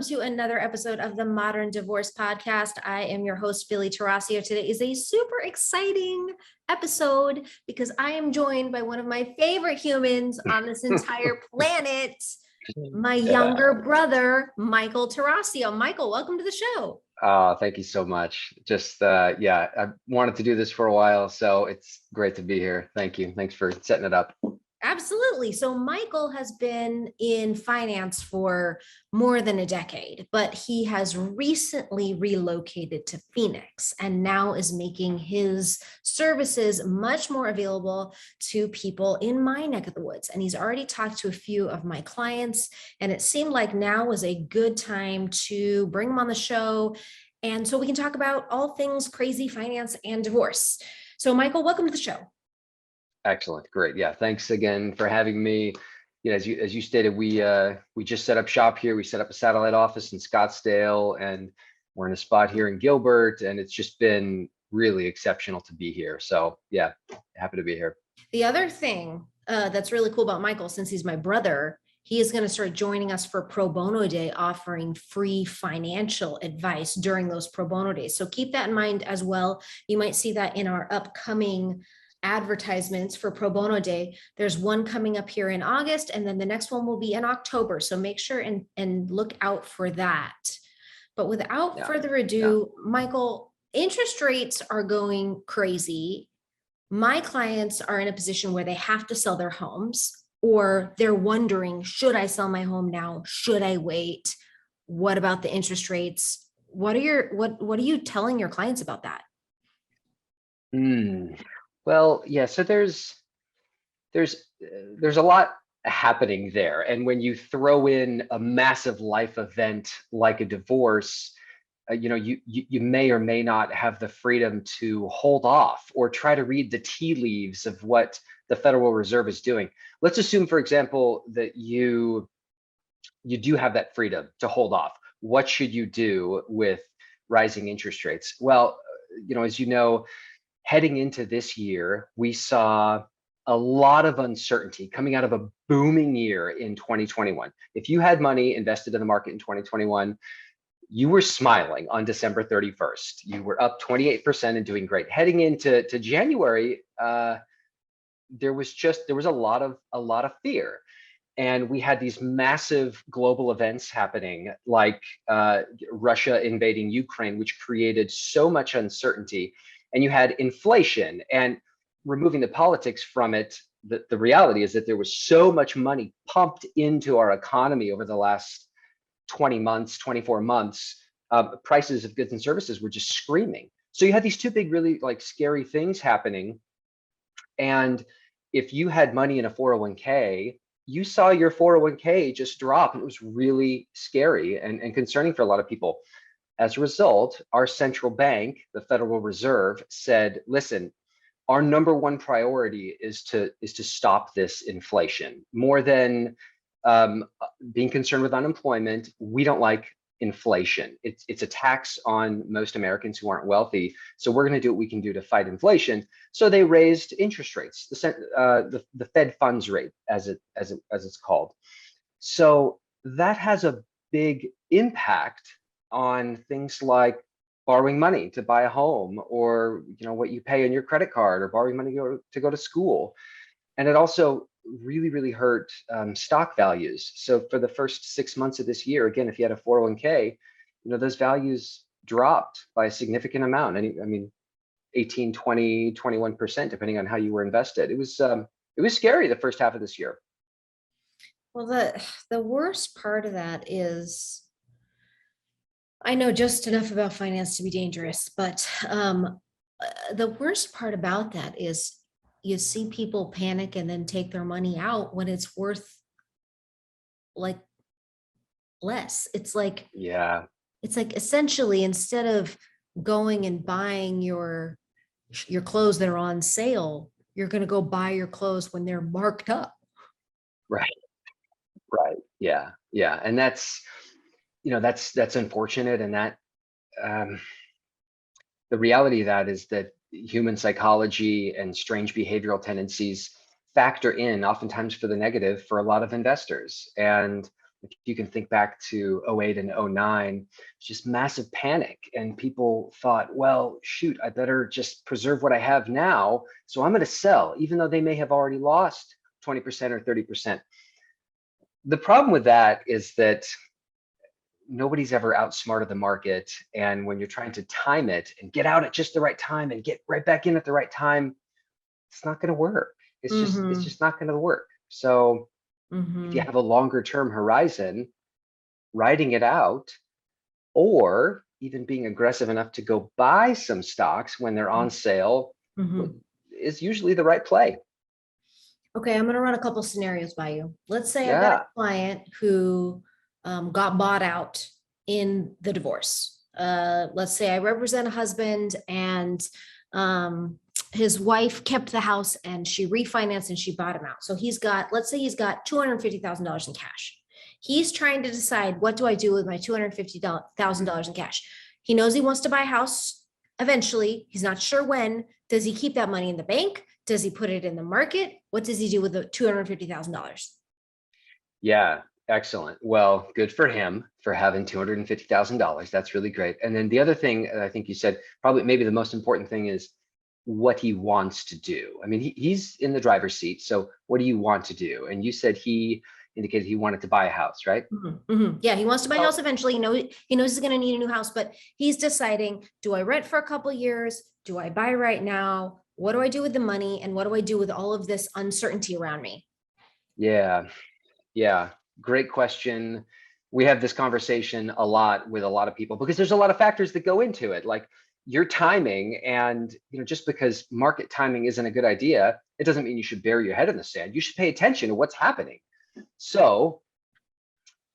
to another episode of the Modern Divorce Podcast. I am your host, Billie Tarascio. Today is a super exciting episode because I am joined by one of my favorite humans on this entire planet, my younger brother, Michael Tarascio. Michael, welcome to the show. Thank you so much. I wanted to do this for a while, so it's great to be here. Thank you. Thanks for setting it up. Absolutely. So Michael has been in finance for more than a decade, but he has recently relocated to Phoenix and now is making his services much more available to people in my neck of the woods. And he's already talked to a few of my clients, and it seemed like now was a good time to bring him on the show. And so we can talk about all things crazy finance and divorce. So Michael, welcome to the show. Excellent. Great. Yeah. Thanks again for having me. As you stated, we just set up shop here. We set up a satellite office in Scottsdale, and we're in a spot here in Gilbert, and it's just been really exceptional to be here. So yeah, happy to be here. The other thing that's really cool about Michael, since he's my brother, he is going to start joining us for Pro Bono Day, offering free financial advice during those Pro Bono days. So keep that in mind as well. You might see that in our upcoming advertisements for Pro Bono Day. There's one coming up here in August, and then the next one will be in October. So make sure and look out for that. But without further ado, Michael, interest rates are going crazy. My clients are in a position where they have to sell their homes, or they're wondering, should I sell my home now? Should I wait? What about the interest rates? What are you telling your clients about that? Well, yeah, so there's a lot happening there. And when you throw in a massive life event like a divorce, you may or may not have the freedom to hold off or try to read the tea leaves of what the Federal Reserve is doing. Let's assume, for example, that you do have that freedom to hold off. What should you do with rising interest rates? Well, as you know, heading into this year, we saw a lot of uncertainty coming out of a booming year in 2021. If you had money invested in the market in 2021, you were smiling on December 31st. You were up 28% and doing great. Heading into January, there was a lot of fear. And we had these massive global events happening, like Russia invading Ukraine, which created so much uncertainty. And you had inflation, and removing the politics from it, the reality is that there was so much money pumped into our economy over the last 20 months, 24 months. Prices of goods and services were just screaming. So you had these two big, really scary things happening. And if you had money in a 401k, you saw your 401k just drop. It was really scary and concerning for a lot of people. As a result, our central bank, the Federal Reserve, said, listen, our number one priority is to stop this inflation. More than being concerned with unemployment, we don't like inflation. It's a tax on most Americans who aren't wealthy. So we're going to do what we can do to fight inflation. So they raised interest rates, the Fed funds rate, as it's called. So that has a big impact on things like borrowing money to buy a home, or what you pay on your credit card, or borrowing money to go to school. And it also really hurt stock values. So for the first 6 months of this year, again, if you had a 401k, those values dropped by a significant amount. I mean, 18, 20, 21%, depending on how you were invested. It was scary the first half of this year. Well, the worst part of that is, I know just enough about finance to be dangerous, but the worst part about that is you see people panic and then take their money out when it's worth less. It's like essentially, instead of going and buying your clothes that are on sale, you're going to go buy your clothes when they're marked up. Right. Yeah. And that's unfortunate. And that the reality of that is that human psychology and strange behavioral tendencies factor in oftentimes for the negative for a lot of investors. And If you can think back to '08 and '09, just massive panic. And people thought, well, shoot, I better just preserve what I have now. So I'm going to sell, even though they may have already lost 20% or 30%. The problem with that is that nobody's ever outsmarted the market. And when you're trying to time it and get out at just the right time and get right back in at the right time, it's not going to work. It's Mm-hmm. just not going to work. So if you Mm-hmm. have a longer term horizon, writing it out, or even being aggressive enough to go buy some stocks when they're on sale Mm-hmm. is usually the right play. Okay, I'm going to run a couple scenarios by you. Let's say I've got a Yeah. client who got bought out in the divorce. Let's say I represent a husband and his wife kept the house and she refinanced and she bought him out. So he's got, let's say he's got $250,000 in cash. He's trying to decide, what do I do with my $250,000 in cash? He knows he wants to buy a house eventually. He's not sure when. Does he keep that money in the bank? Does he put it in the market? What does he do with the $250,000? Yeah. Excellent. Well, good for him for having $250,000. That's really great. And then the other thing I think you said, probably maybe the most important thing is what he wants to do. I mean, he's in the driver's seat. So what do you want to do? And you said he indicated he wanted to buy a house, right? Mm-hmm. Mm-hmm. Yeah, he wants to buy a house Well, eventually. He knows he's going to need a new house, but he's deciding: do I rent for a couple years? Do I buy right now? What do I do with the money? And what do I do with all of this uncertainty around me? yeah. Yeah, great question. We have this conversation a lot with a lot of people because there's a lot of factors that go into it, like your timing. And just because market timing isn't a good idea, it doesn't mean you should bury your head in the sand. You should pay attention to what's happening. So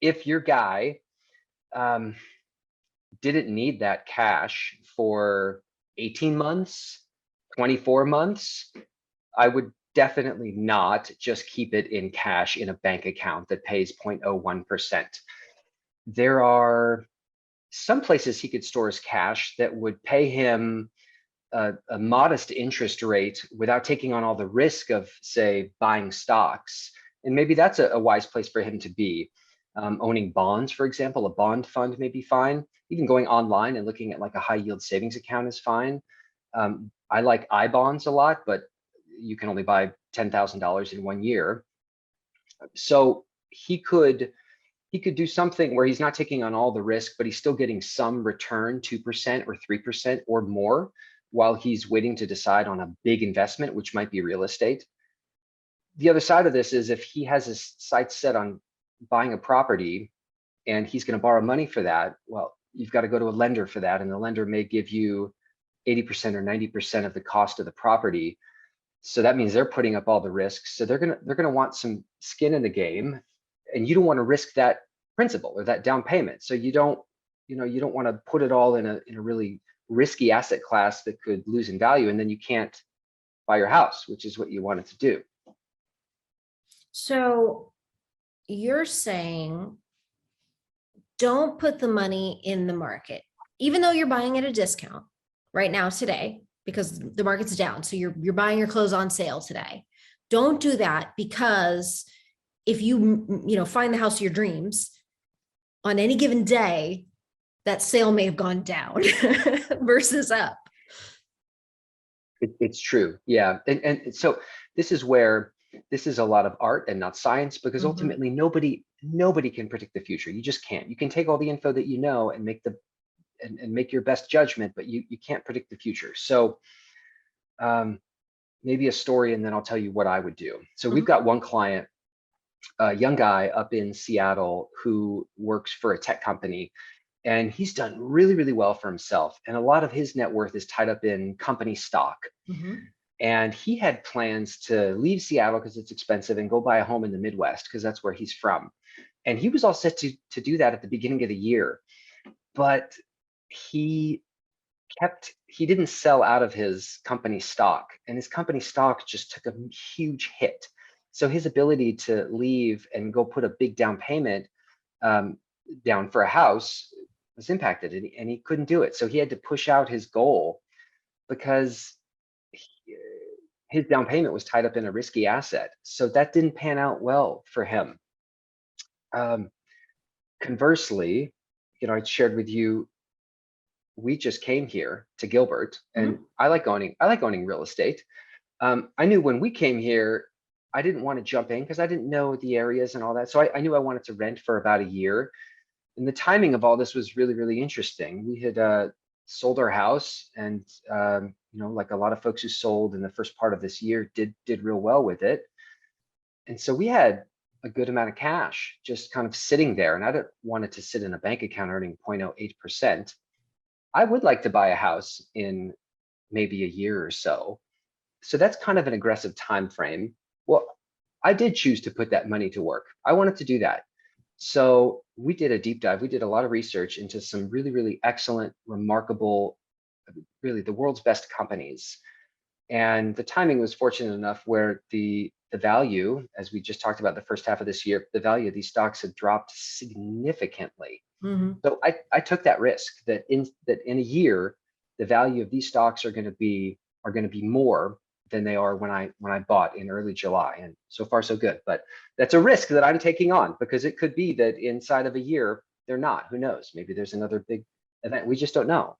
if your guy um, didn't need that cash for 18 months, 24 months, I would definitely not just keep it in cash in a bank account that pays 0.01%. There are some places he could store his cash that would pay him a modest interest rate without taking on all the risk of, say, buying stocks. And maybe that's a wise place for him to be. Owning bonds, for example, a bond fund may be fine. Even going online and looking at like a high yield savings account is fine. I like I bonds a lot, but you can only buy $10,000 in 1 year. So he could do something where he's not taking on all the risk, but he's still getting some return, 2% or 3% or more, while he's waiting to decide on a big investment, which might be real estate. The other side of this is if he has his sights set on buying a property and he's going to borrow money for that, well, you've got to go to a lender for that. And the lender may give you 80% or 90% of the cost of the property. So that means they're putting up all the risks. So they're gonna want some skin in the game, and you don't want to risk that principal or that down payment. So you don't want to put it all in a really risky asset class that could lose in value, and then you can't buy your house, which is what you wanted to do. So you're saying don't put the money in the market, even though you're buying at a discount right now today because the market's down. So you're buying your clothes on sale today. Don't do that, because if you find the house of your dreams on any given day, that sale may have gone down versus up. It's true, yeah. And so this is where this is a lot of art and not science, because Mhm. ultimately nobody can predict the future. You just can't. You can take all the info that you know and make your best judgment, but you can't predict the future. So um, maybe a story, and then I'll tell you what I would do. So we've Mhm. got one client, a young guy up in Seattle who works for a tech company, and he's done really, really well for himself. And a lot of his net worth is tied up in company stock. Mhm. And he had plans to leave Seattle because it's expensive and go buy a home in the Midwest because that's where he's from. And he was all set to do that at the beginning of the year, but he he didn't sell out of his company stock, and his company stock just took a huge hit. So his ability to leave and go put a big down payment um, down for a house was impacted, and he couldn't do it. So he had to push out his goal because he- his down payment was tied up in a risky asset. So that didn't pan out well for him. Um, Conversely, I shared with you, we just came here to Gilbert, and Mhm. I like owning real estate. I knew when we came here, I didn't want to jump in because I didn't know the areas and all that. So I knew I wanted to rent for about a year. And the timing of all this was really, really interesting. We had sold our house, and like a lot of folks who sold in the first part of this year did real well with it. And so we had a good amount of cash just kind of sitting there, and I didn't want it to sit in a bank account earning 0.08%. I would like to buy a house in maybe a year or so. So that's kind of an aggressive time frame. Well, I did choose to put that money to work. I wanted to do that. So we did a deep dive. We did a lot of research into some really, really excellent, remarkable, really the world's best companies. And the timing was fortunate enough where the value, as we just talked about the first half of this year, the value of these stocks had dropped significantly. Mhm. So I took that risk that in a year, the value of these stocks are going to be more than they are when I bought in early July. And so far so good. But that's a risk that I'm taking on, because it could be that inside of a year they're not. Who knows? Maybe there's another big event. We just don't know.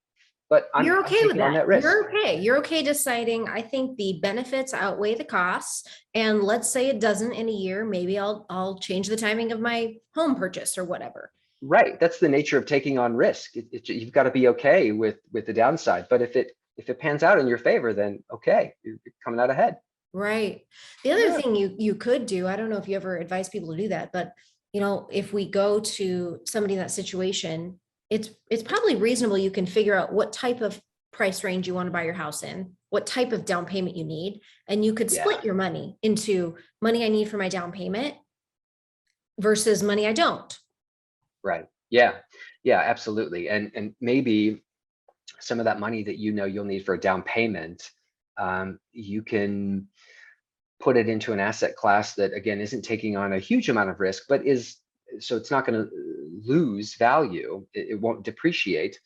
But I'm You're I'm okay with taking on that. that risk. You're okay. You're okay deciding, I think the benefits outweigh the costs. And let's say it doesn't in a year, maybe I'll change the timing of my home purchase or whatever. Right. That's the nature of taking on risk. You've got to be okay with the downside. But if it pans out in your favor, then okay, you're coming out ahead. Right. The other Yeah. thing you could do, I don't know if you ever advise people to do that, but if we go to somebody in that situation, it's probably reasonable you can figure out what type of price range you want to buy your house in, what type of down payment you need, and you could Yeah. split your money into money I need for my down payment versus money I don't. Right. Yeah. Yeah, absolutely. And maybe some of that money that you'll need for a down payment, you can put it into an asset class that again isn't taking on a huge amount of risk, but so it's not going to lose value. It won't depreciate,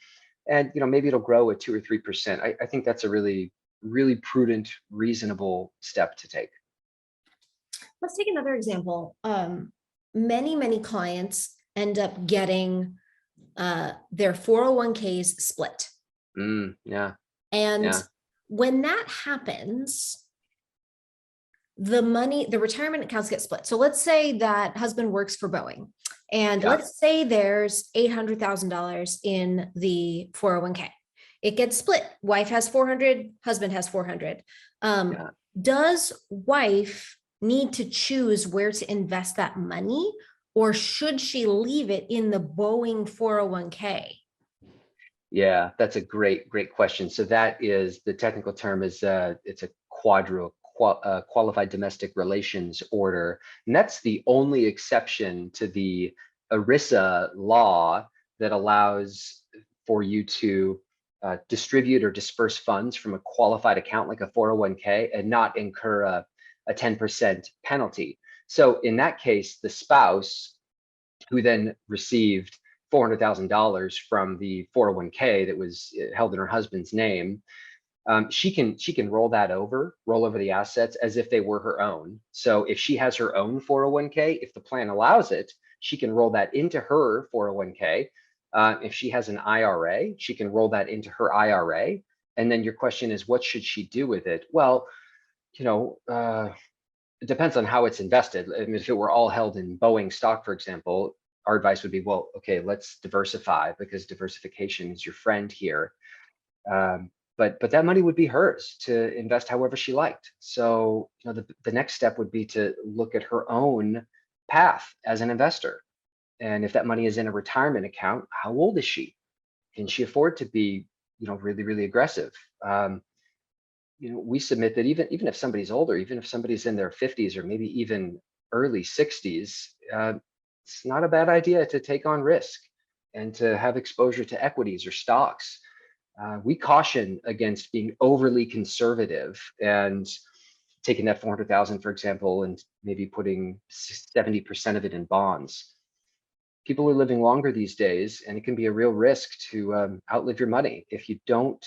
and maybe it'll grow at 2 or 3%. I think that's a really, really prudent, reasonable step to take. Let's take another example. Many clients end up getting their 401ks split. Yeah. And Yeah. when that happens, the retirement accounts get split. So let's say that husband works for Boeing, and Yeah. let's say there's $800,000 in the 401k. It gets split. Wife has 400, husband has 400. Yeah. Does wife need to choose where to invest that money, or should she leave it in the Boeing 401k? Yeah, that's a great, great question. So that is the technical term is it's a qualified domestic relations order, and that's the only exception to the ERISA law that allows for you to distribute or disperse funds from a qualified account like a 401k and not incur a 10% penalty. So in that case, the spouse who then received $400,000 from the 401k that was held in her husband's name, she can roll over the assets as if they were her own. So if she has her own 401k, if the plan allows it, she can roll that into her 401k. If she has an IRA, she can roll that into her IRA. And then your question is, what should she do with it? Well, you know, uh, it depends on how it's invested. I mean, if it were all held in Boeing stock, for example, our advice would be, well, okay, let's diversify, because diversification is your friend here. But that money would be hers to invest however she liked. So the next step would be to look at her own path as an investor. And if that money is in a retirement account, how old is she? Can she afford to be really, really aggressive? We submit that even if somebody's older, even if somebody's in their 50s or maybe even early 60s, it's not a bad idea to take on risk and to have exposure to equities or stocks. We caution against being overly conservative and taking that 400,000, for example, and maybe putting 70% of it in bonds. People are living longer these days, and it can be a real risk to outlive your money if you don't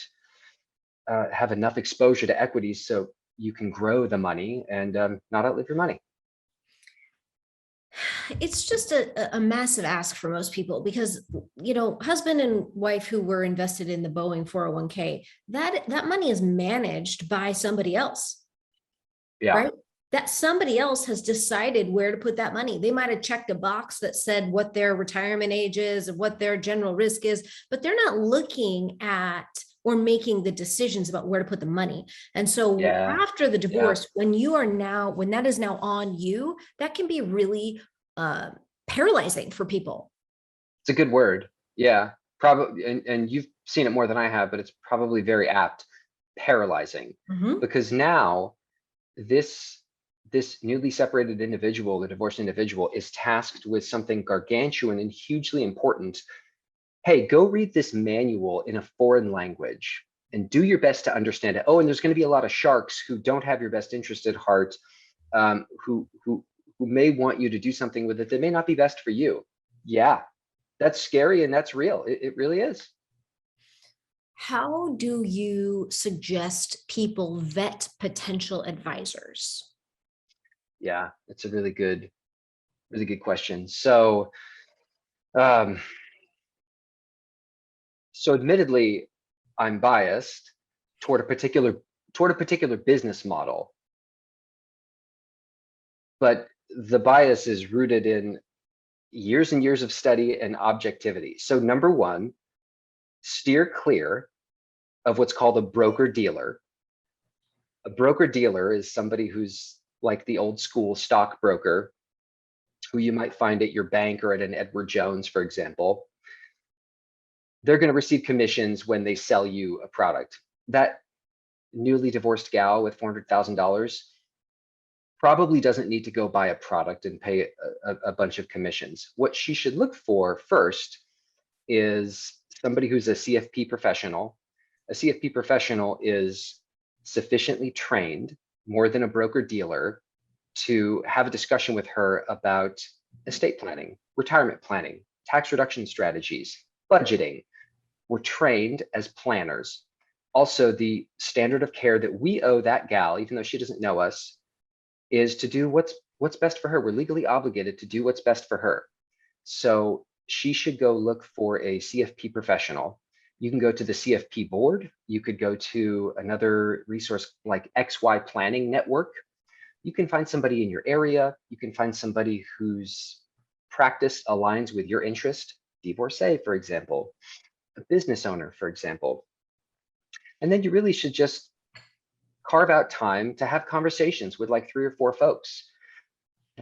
have enough exposure to equities so you can grow the money and not outlive your money. It's just a massive ask for most people because, husband and wife who were invested in the Boeing 401k, that money is managed by somebody else, Yeah, right? That somebody else has decided where to put that money. They might have checked a box that said what their retirement age is and what their general risk is, but they're not looking at or making the decisions about where to put the money. And so yeah, after the yeah. divorce, when that is now on you, that can be really uh, paralyzing for people. It's a good word. Yeah, probably, and you've seen it more than I have, but it's probably very apt, paralyzing, Mhm. because now this this newly separated individual, the divorced individual, is tasked with something gargantuan and hugely important. Hey, go read this manual in a foreign language and do your best to understand it. Oh, and there's going to be a lot of sharks who don't have your best interest at heart, who may want you to do something with it that may not be best for you. Yeah, that's scary and that's real. It really is. How do you suggest people vet potential advisors? Yeah, it's a really good question. Um, so admittedly, I'm biased toward a particular toward a particular business model, but the bias is rooted in years and years of study and objectivity. So number one, steer clear of what's called a broker dealer. A broker dealer is somebody who's like the old school stockbroker who you might find at your bank or at an Edward Jones, for example. They're going to receive commissions when they sell you a product. That newly divorced gal with $400,000 probably doesn't need to go buy a product and pay a bunch of commissions. What she should look for first is somebody who's a CFP professional. A CFP professional is sufficiently trained, more than a broker dealer, to have a discussion with her about estate planning, retirement planning, tax reduction strategies, budgeting. We're trained as planners. Also, the standard of care that we owe that gal, even though she doesn't know us, is to do what's best for her. We're legally obligated to do what's best for her. So she should go look for a CFP professional. You can go to the CFP board. You could go to another resource like XY Planning Network. You can find somebody in your area. You can find somebody whose practice aligns with your interest, divorcee, for example, a business owner, for example. And then you really should just carve out time to have conversations with like 3 or 4 folks.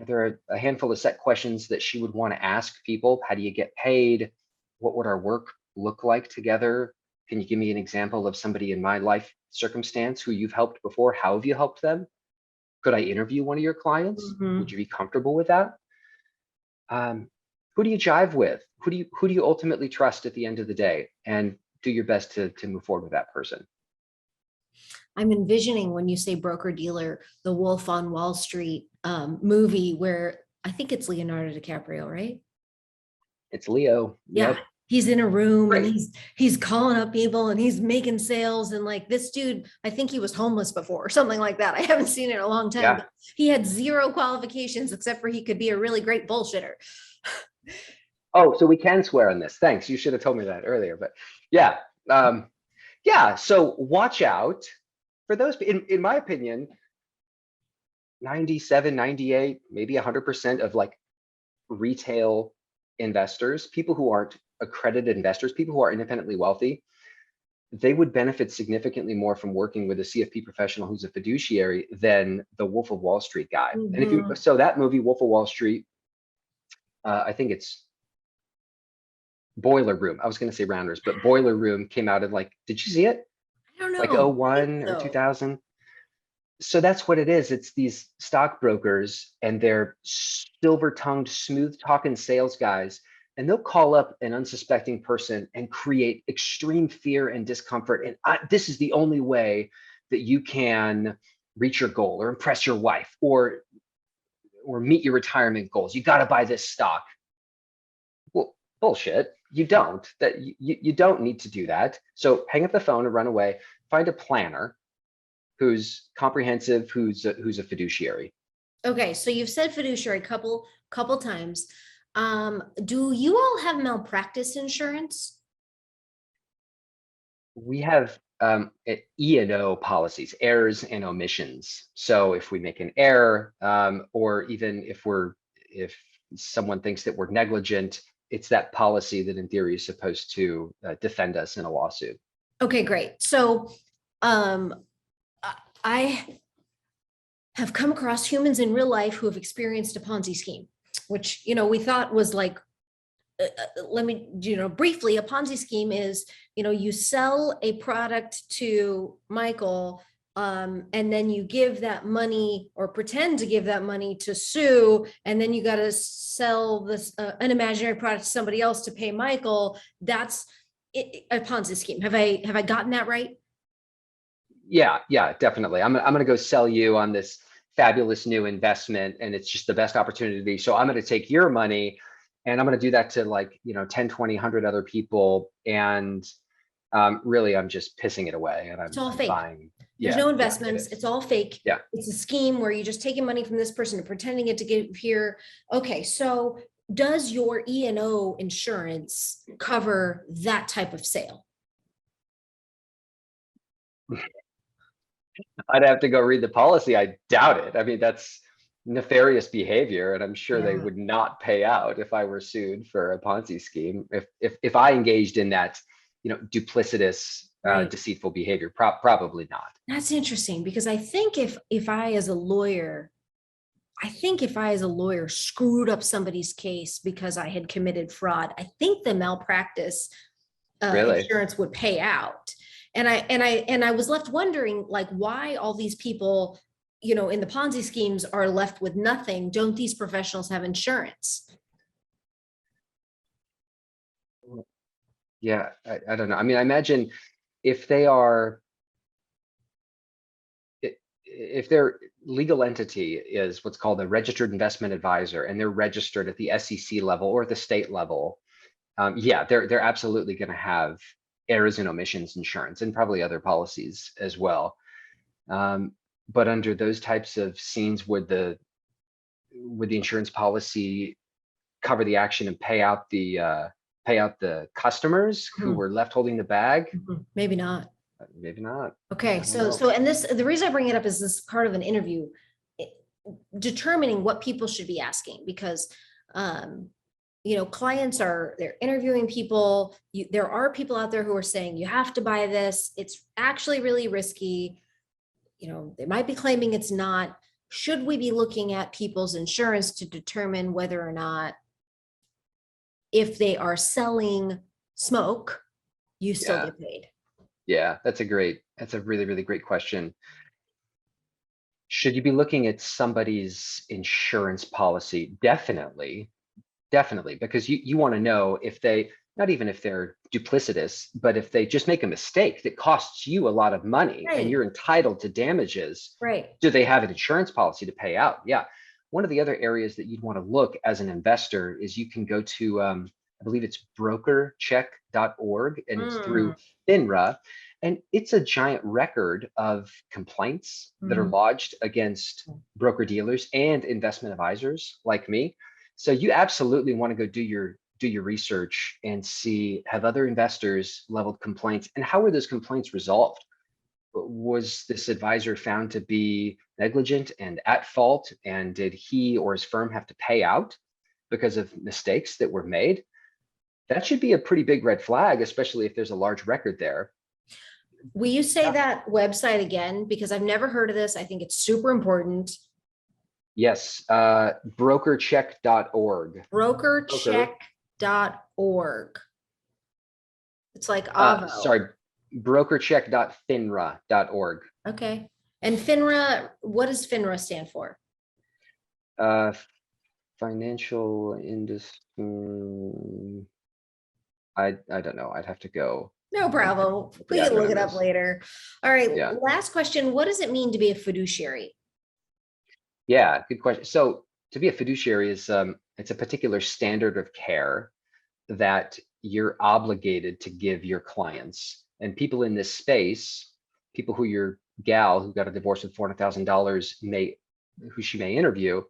There are a handful of set questions that she would want to ask people. How do you get paid? What would our work look like together? Can you give me an example of somebody in my life circumstance who you've helped before? How have you helped them? Could I interview one of your clients? Would Mhm. you be comfortable with that? Um, who do you jive with? Who do you ultimately trust at the end of the day? And do your best to move forward with that person. I'm envisioning when you say broker dealer, the Wolf on Wall Street movie where I think it's Leonardo DiCaprio, right? It's Leo. Yeah. Yep. He's in a room and Great. he's calling up people and he's making sales and like this dude, I think he was homeless before or something like that. I haven't seen it in a long time, Yeah. but he had zero qualifications except for he could be a really great bullshitter. Oh, so we can swear on this. Thanks. You should have told me that earlier. But yeah. Um, yeah. So watch out for those. In my opinion, 97, 98, maybe 100% of like retail investors, people who aren't accredited investors, people who are independently wealthy, they would benefit significantly more from working with a CFP professional who's a fiduciary than the Wolf of Wall Street guy. And if you, Mhm. so that movie, Wolf of Wall Street, I think it's Boiler Room. I was going to say Rounders, but Boiler Room came out in like, did you see it? I don't Like know. I think 01 or so. 2000? So that's what it is. It's these stockbrokers and they're silver-tongued, smooth-talking sales guys, and they'll call up an unsuspecting person and create extreme fear and discomfort. And this is the only way that you can reach your goal or impress your wife or meet your retirement goals. You got to buy this stock. Well, bullshit. You don't. You don't need to do that. So hang up the phone and run away. Find a planner who's comprehensive, who's a fiduciary. Okay, so you've said fiduciary couple times. Do you all have malpractice insurance? We have E&O policies, errors and omissions. So if we make an error, or even if someone thinks that we're negligent, it's that policy that in theory is supposed to defend us in a lawsuit. Okay, great. So, um, I have come across humans in real life who have experienced a Ponzi scheme, which, we thought was like, let me, briefly, a Ponzi scheme is, you sell a product to Michael, and then you give that money or pretend to give that money to Sue, and then you got to sell this an imaginary product to somebody else to pay Michael. That's a Ponzi scheme. Have I gotten that right? Yeah, definitely. I'm going to go sell you on this fabulous new investment, and it's just the best opportunity. So I'm going to take your money and I'm going to do that to, like, 10, 20, 100 other people. And really, I'm just pissing it away, and It's all I'm fake. buying. There's Yeah, no yeah, it investments. is. It's all fake. Yeah. It's a scheme where you're just taking money from this person and pretending it to give here. Okay, so does your E&O insurance cover that type of sale? I'd have to go read the policy. I doubt it. I mean, that's nefarious behavior, and I'm sure they Yeah. would not pay out if I were sued for a Ponzi scheme. If I engaged in that, duplicitous, Right. deceitful behavior, probably not. That's interesting because I think if I as a lawyer, I think if I as a lawyer screwed up somebody's case because I had committed fraud, I think the malpractice Really? insurance would pay out. And I was left wondering, like, why all these people, in the Ponzi schemes are left with nothing. Don't these professionals have insurance? Yeah, I don't know. I mean, I imagine if they are, if their legal entity is what's called a registered investment advisor, and they're registered at the SEC level or the state level, yeah, they're absolutely going to have errors and omissions insurance, and probably other policies as well. But under those types of scenes, would the insurance policy cover the action and pay out the customers who Hmm. were left holding the bag? Maybe not. Maybe not. Okay, I don't so know. and the reason I bring it up is this part of an interview, determining what people should be asking because um, clients they're interviewing people. There are people out there who are saying you have to buy this. It's actually really risky. They might be claiming it's not. Should we be looking at people's insurance to determine whether or not, if they are selling smoke, you still Yeah, get paid? yeah, that's a really, really great question. Should you be looking at somebody's insurance policy? Definitely, because you want to know if they, not even if they're duplicitous, but if they just make a mistake that costs you a lot of money and Right, you're entitled to damages, right. do they have an insurance policy to pay out? Yeah. One of the other areas that you'd want to look as an investor is you can go to, I believe it's brokercheck.org, and it's through Mm, FINRA. And it's a giant record of complaints that are mhm. lodged against broker dealers and investment advisors like me. So you absolutely want to go do your research and see, have other investors leveled complaints, and how were those complaints resolved? Was this advisor found to be negligent and at fault, and did he or his firm have to pay out because of mistakes that were made? That should be a pretty big red flag, especially if there's a large record there. Will you say Yeah. that website again? Because I've never heard of this. I think it's super important. Yes, brokercheck.org. Broker, Brokercheck.org. It's like Avo. sorry, brokercheck.finra.org. Okay. And FINRA, what does FINRA stand for? Uh, Financial industry. I don't know. I'd have to go No and problem. what the We can look acronym it up is. later. All right. Yeah. Last question. What does it mean to be a fiduciary? Yeah, good question. So to be a fiduciary is it's a particular standard of care that you're obligated to give your clients. And people in this space, people who your gal who got a divorce with $400,000 may who she may interview,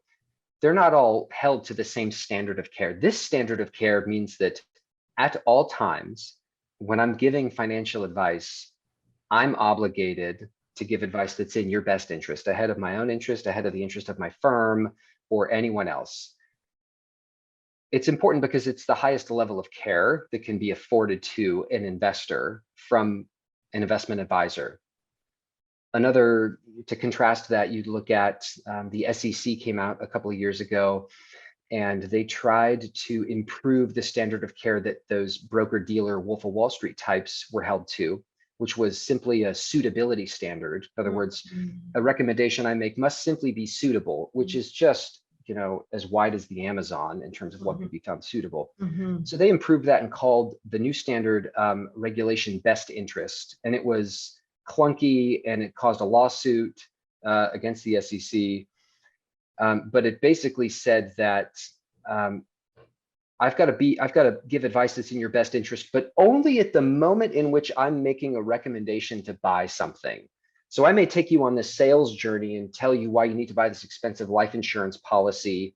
they're not all held to the same standard of care. This standard of care means that at all times, when I'm giving financial advice, I'm obligated to give advice that's in your best interest, ahead of my own interest, ahead of the interest of my firm or anyone else. It's important because it's the highest level of care that can be afforded to an investor from an investment advisor. Another, to contrast that, you'd look at the SEC came out a couple of years ago, and they tried to improve the standard of care that those broker-dealer Wolf of Wall Street types were held to, which was simply a suitability standard. In other words, a recommendation I make must simply be suitable, which is just, as wide as the Amazon in terms of what could be found suitable. So they improved that and called the new standard regulation best interest. And it was clunky and it caused a lawsuit against the SEC. But it basically said that I've got to give advice that's in your best interest, but only at the moment in which I'm making a recommendation to buy something. So I may take you on this sales journey and tell you why you need to buy this expensive life insurance policy.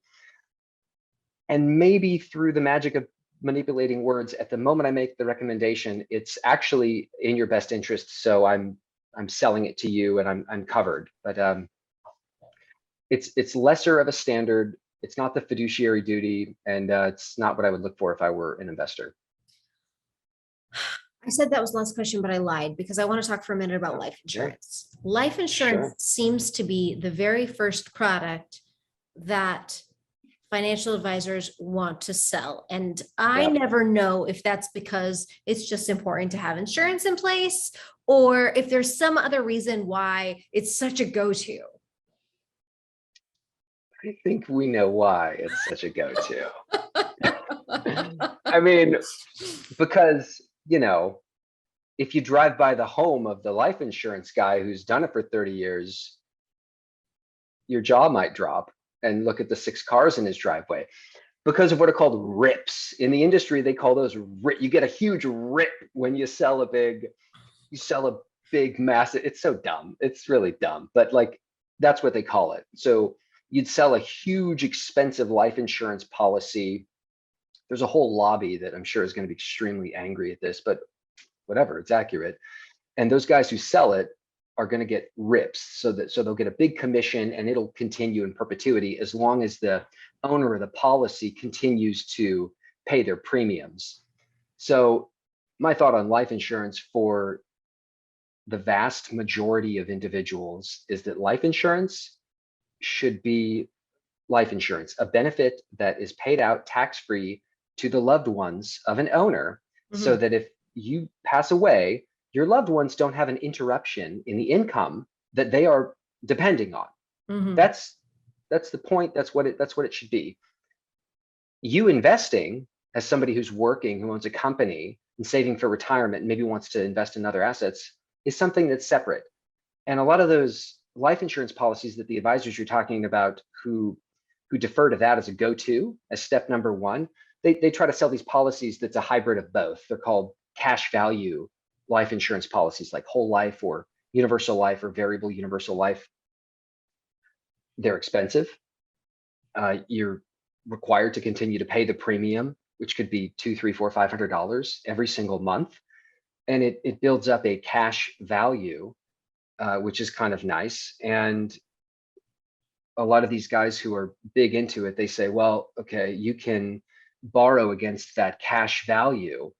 And maybe through the magic of manipulating words, at the moment I make the recommendation, it's actually in your best interest. So I'm selling it to you and I'm covered. But it's lesser of a standard. It's not the fiduciary duty, and it's not what I would look for if I were an investor. I said that was the last question, but I lied because I want to talk for a minute about life insurance. Yeah. Life insurance seems to be the very first product that financial advisors want to sell. And I never know if that's because it's just important to have insurance in place or if there's some other reason why it's such a go-to. I think we know why it's such a go-to. I mean, because, if you drive by the home of the life insurance guy who's done it for 30 years, your jaw might drop and look at the 6 cars in his driveway because of what are called rips. In the industry, they call those rip. You get a huge rip when you sell a big massive. It's so dumb. It's really dumb, but that's what they call it. So you'd sell a huge, expensive life insurance policy. There's a whole lobby that I'm sure is going to be extremely angry at this, but whatever, it's accurate. And those guys who sell it are going to get rips, so they'll get a big commission and it'll continue in perpetuity as long as the owner of the policy continues to pay their premiums. So my thought on life insurance for the vast majority of individuals is that life insurance should be life insurance, a benefit that is paid out tax-free to the loved ones of an owner, so that if you pass away, your loved ones don't have an interruption in the income that they are depending on. That's the point. That's what it should be. You investing as somebody who's working, who owns a company and saving for retirement, and maybe wants to invest in other assets, is something that's separate. And a lot of those life insurance policies that the advisors you're talking about who defer to that as a go-to, as step number one, they try to sell these policies that's a hybrid of both. They're called cash value life insurance policies, like whole life or universal life or variable universal life. They're expensive. You're required to continue to pay the premium, which could be $200, $300, $400, $500 every single month. And it builds up a cash value, which is kind of nice. And a lot of these guys who are big into it, they say, well, okay, you can borrow against that cash value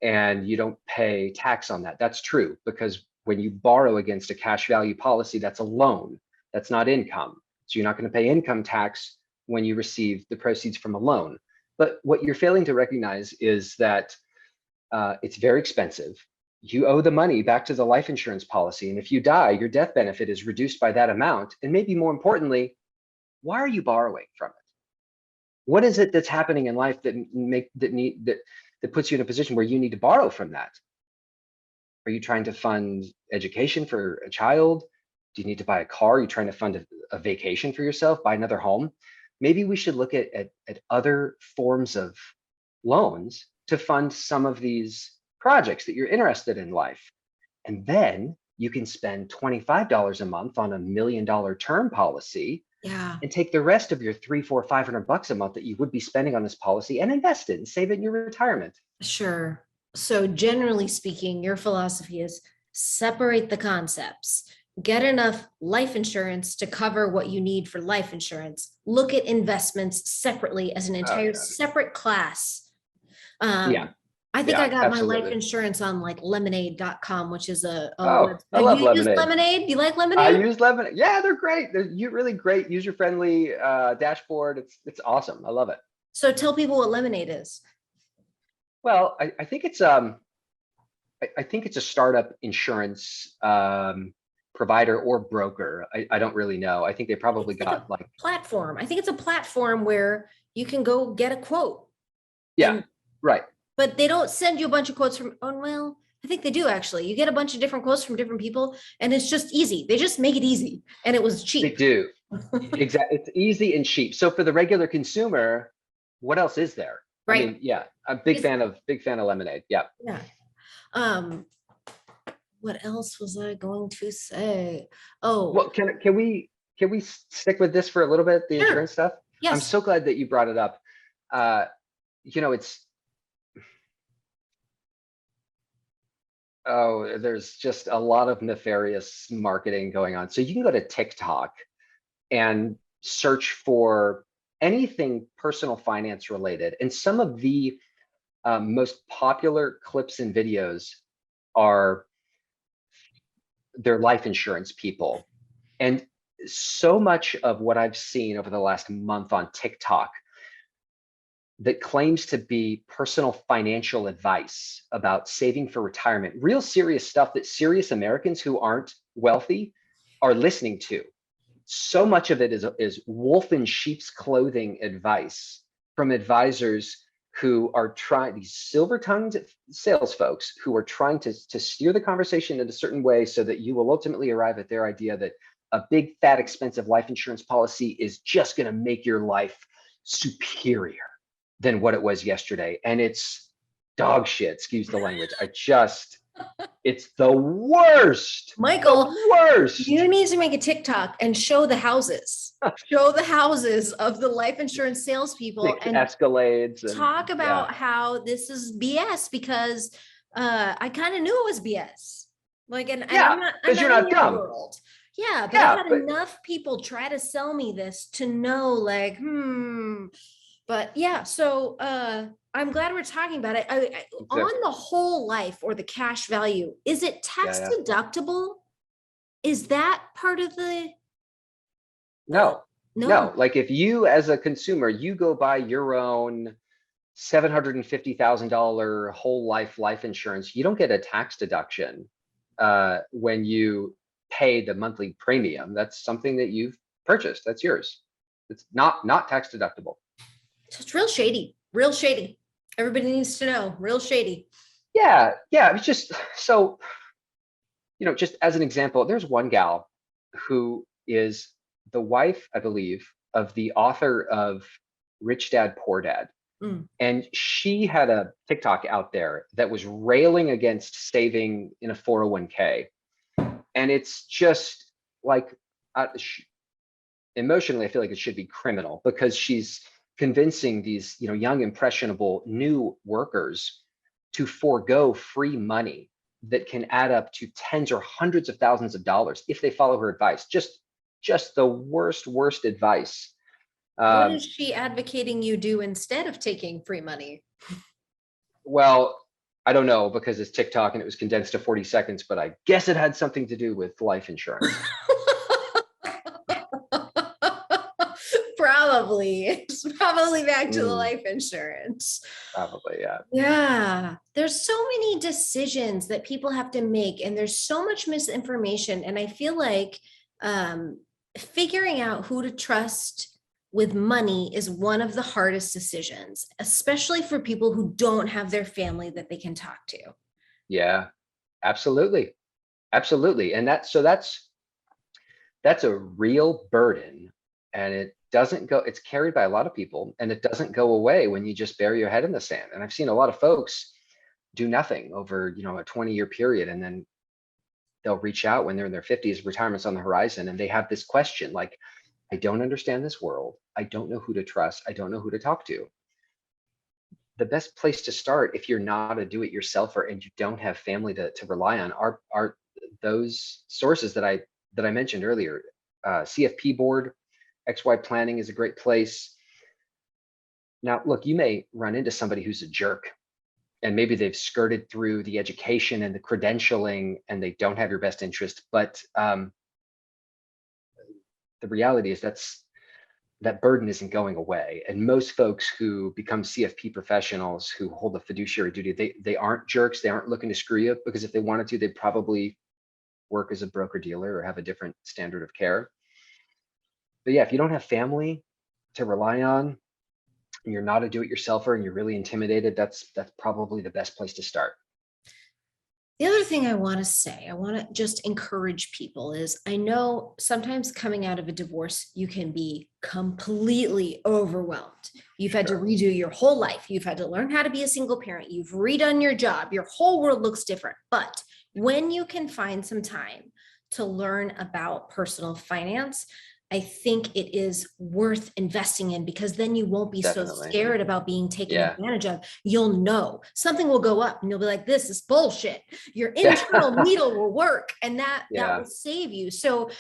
and you don't pay tax on that. That's true, because when you borrow against a cash value policy, that's a loan. That's not income. So you're not going to pay income tax when you receive the proceeds from a loan. But what you're failing to recognize is that it's very expensive. You owe the money back to the life insurance policy. And if you die, your death benefit is reduced by that amount. And maybe more importantly, why are you borrowing from it? What is it that's happening in life that puts you in a position where you need to borrow from that? Are you trying to fund education for a child? Do you need to buy a car? Are you trying to fund a vacation for yourself, buy another home? Maybe we should look at other forms of loans to fund some of these projects that you're interested in life. And then you can spend $25 a month on $1 million term policy Yeah, and take the rest of your 3, 4, $500 a month that you would be spending on this policy and invest it and save it in your retirement. sure. So generally speaking, your philosophy is separate the concepts. Get enough life insurance to cover what you need for life insurance. Look at investments separately as an Oh entire yeah. separate class. Yeah. I think I Yeah, got my life absolutely. insurance on like lemonade.com, which is a Oh, web. I Have love you used lemonade. lemonade? You like I lemonade? use lemonade. Yeah, they're great. They're really great, user-friendly dashboard. It's awesome. I love it. So tell people what lemonade is. Well, I think it's I think it's a startup insurance provider or broker. I don't really know. I think they probably It's like a got like, platform. I think it's a platform where you can go get a quote yeah, and right. but they don't send you a bunch of quotes from, oh well, I think they do actually. You get a bunch of different quotes from different people and it's just easy. They just make it easy and it was They cheap. do. Exactly. It's easy and cheap. So for the regular consumer, what else is there? I Right. mean, yeah, I'm Because big fan of lemonade. Yeah. yeah. Um, what else was I going to say? Oh, Well, can we stick with this for a little bit, the insurance sure. stuff? I'm Yes. so glad that you brought it up. Uh, it's, oh, there's just a lot of nefarious marketing going on. So you can go to TikTok and search for anything personal finance related. And some of the most popular clips and videos are their life insurance people. And so much of what I've seen over the last month on TikTok that claims to be personal financial advice about saving for retirement, real serious stuff that serious Americans who aren't wealthy are listening to. So much of it is wolf in sheep's clothing advice from advisors who are trying, these silver-tongued sales folks who are trying to steer the conversation in a certain way so that you will ultimately arrive at their idea that a big, fat, expensive life insurance policy is just going to make your life superior than what it was yesterday. And it's dog shit, excuse the language. It's the worst, Michael, the worst. you need to make a TikTok and show the houses. Show the houses of the life insurance salespeople Six and Escalades and talk yeah, about how this is BS because I kind of knew it was BS. Like, and yeah, I'm because you're not in not your dumb. world. Yeah, but I've Yeah, had but enough people try to sell me this to know, like, but yeah, so I'm glad we're talking about it. exactly. On the whole life or the cash value, is it Yeah, tax yeah. deductible? Is that part of the No, no? no. Like if you as a consumer, you go buy your own $750,000 whole life insurance, you don't get a tax deduction when you pay the monthly premium. That's something that you've purchased. That's yours. It's not tax deductible. So it's real shady, real shady. Everybody needs to know, real shady. Yeah, yeah. It's just so, just as an example, there's one gal who is the wife, I believe, of the author of Rich Dad, Poor Dad. Mm. And she had a TikTok out there that was railing against saving in a 401k. And it's just like, emotionally, I feel like it should be criminal because she's convincing these, young, impressionable new workers to forego free money that can add up to tens or hundreds of thousands of dollars if they follow her advice. Just the worst advice. What Um, is she advocating you do instead of taking free money? well, I don't know because it's TikTok and it was condensed to 40 seconds, but I guess it had something to do with life insurance. Probably. It's probably back to the Mm, life insurance. probably, yeah. Yeah, there's so many decisions that people have to make, and there's so much misinformation. And I feel like um, figuring out who to trust with money is one of the hardest decisions, especially for people who don't have their family that they can talk to. Yeah, absolutely. Absolutely. And that's a real burden. And it doesn't go, it's carried by a lot of people and it doesn't go away when you just bury your head in the sand. And I've seen a lot of folks do nothing over, a 20-year period. And then they'll reach out when they're in their 50s, retirement's on the horizon, and they have this question like, I don't understand this world. I don't know who to trust. I don't know who to talk to. The best place to start, if you're not a do-it-yourselfer and you don't have family to rely on, are those sources that I mentioned earlier. CFP board, XY planning is a great place. Now, look, you may run into somebody who's a jerk, and maybe they've skirted through the education and the credentialing and they don't have your best interest. But the reality is that burden isn't going away. And most folks who become CFP professionals who hold a fiduciary duty, they aren't jerks. They aren't looking to screw you, because if they wanted to, they'd probably work as a broker dealer or have a different standard of care. But yeah, if you don't have family to rely on, and you're not a do-it-yourselfer and you're really intimidated, that's probably the best place to start. The other thing I want to say, I want to just encourage people is, I know sometimes coming out of a divorce, you can be completely overwhelmed. You've had to redo your whole life. You've had to learn how to be a single parent. You've redone your job. Your whole world looks different. But when you can find some time to learn about personal finance, I think it is worth investing in, because then you won't be so Definitely. scared about being taken Yeah. advantage of. You'll know something will go up and you'll be like, this is bullshit. Your internal needle will work, and that will save you. So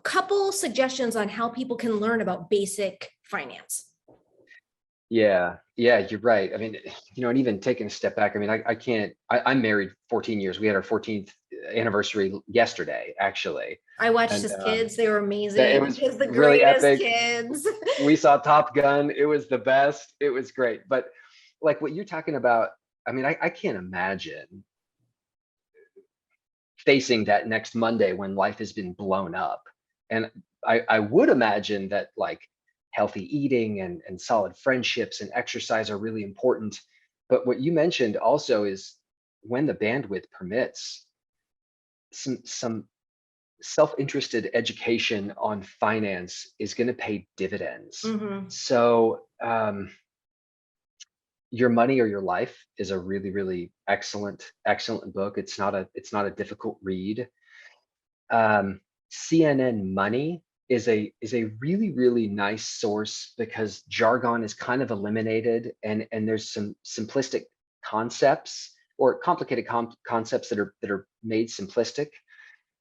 couple suggestions on how people can learn about basic finance. Yeah, you're right. I mean, and even taking a step back, I mean, I'm married 14 years. We had our 14th anniversary yesterday, actually. I watched And his kids. They were amazing. it was He has the really greatest epic. kids. We saw Top Gun. It was the best. It was great. But like what you're talking about, I mean, I can't imagine facing that next Monday when life has been blown up. And I would imagine that like healthy eating and solid friendships and exercise are really important. But what you mentioned also is, when the bandwidth permits, some self-interested education on finance is going to pay dividends. Mhm. So Your Money or Your Life is a really, really excellent book. It's not a difficult read. CNN Money is a really, really nice source, because jargon is kind of eliminated, and there's some simplistic concepts, or complicated concepts that are made simplistic.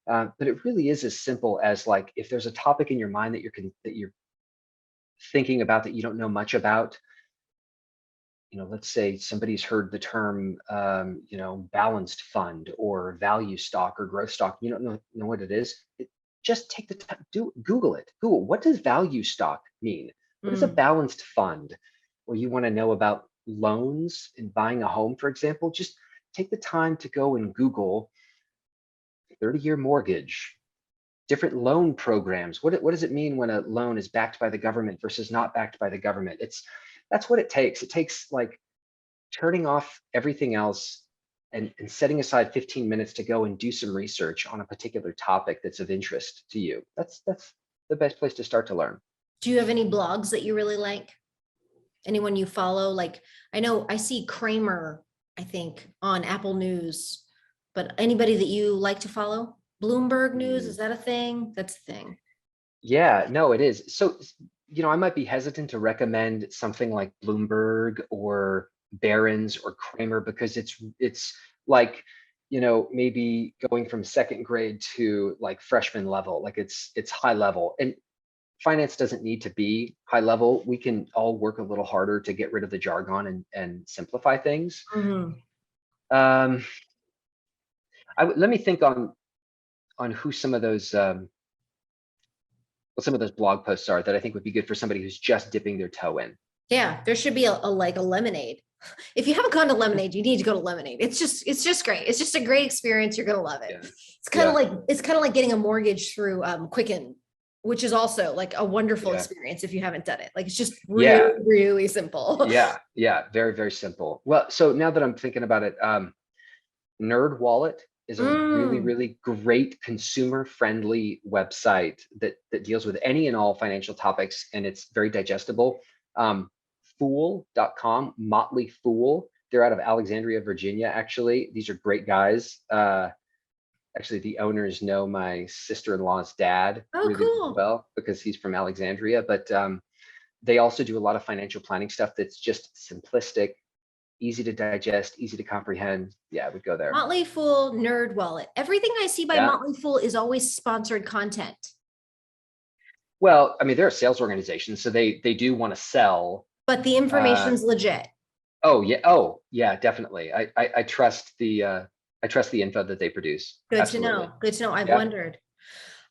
But it really is as simple as, like, if there's a topic in your mind that you're thinking about that you don't know much about, let's say somebody's heard the term, balanced fund or value stock or growth stock. You don't know what it is. Just take the time, Google it. Google, what does value stock mean? What is a balanced fund? Or you want to know about loans and buying a home, for example, just take the time to go and Google 30-year mortgage, different loan programs. What does it mean when a loan is backed by the government versus not backed by the government? That's what it takes. It takes, like, turning off everything else and setting aside 15 minutes to go and do some research on a particular topic that's of interest to you. That's the best place to start to learn. Do you have any blogs that you really like? Anyone you follow? Like, I know I see Kramer, I think, on Apple News, but anybody that you like to follow? Bloomberg News, is that a thing? That's a thing. Yeah, no, it is. So, I might be hesitant to recommend something like Bloomberg or Barron's or Kramer, because it's like, maybe going from second grade to like freshman level. Like, it's high level, and finance doesn't need to be high level. We can all work a little harder to get rid of the jargon and simplify things. Mhm. Um, Let me think on who what some of those blog posts are that I think would be good for somebody who's just dipping their toe in. Yeah, there should be like a lemonade. If you haven't gone to Lemonade, you need to go to Lemonade. It's just great. It's just a great experience. You're gonna love it. Yeah. It's kind of like getting a mortgage through Quicken, which is also like a wonderful Yeah. experience if you haven't done it. Like, it's just Yeah. really, really simple. Yeah, very, very simple. Well, so now that I'm thinking about it, Nerd Wallet is a really, really great consumer-friendly website that deals with any and all financial topics, and it's very digestible. Fool.com, Motley Fool. They're out of Alexandria, Virginia, actually. These are great guys. Actually, the owners know my sister-in-law's dad Oh, really, really cool. well because he's from Alexandria. But they also do a lot of financial planning stuff that's just simplistic, easy to digest, easy to comprehend. Yeah, I would go there. Motley Fool Nerd Wallet. Everything I see by Yeah. Motley Fool is always sponsored content. Well, I mean, they're a sales organization, so they do want to sell. But the Uh, information's legit. oh yeah, definitely. I trust I trust the info that they produce. Good to Absolutely. know. Good to know. I've Yeah. wondered.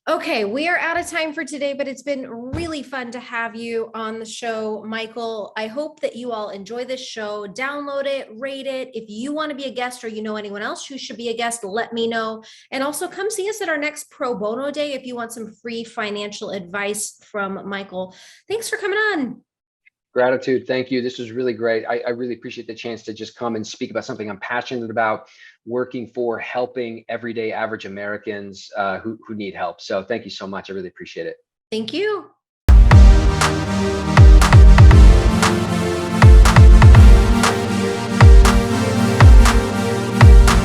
Okay, we are out of time for today, but it's been really fun to have you on the show, Michael. I hope that you all enjoy this show. Download it, rate it. If you want to be a guest or you know anyone else who should be a guest, let me know. And also come see us at our next Pro Bono Day if you want some free financial advice from Michael. Thanks for coming on. Gratitude. Thank you. This was really great. I really appreciate the chance to just come and speak about something I'm passionate about, working for helping everyday average Americans who need help. So thank you so much. I really appreciate it. Thank you.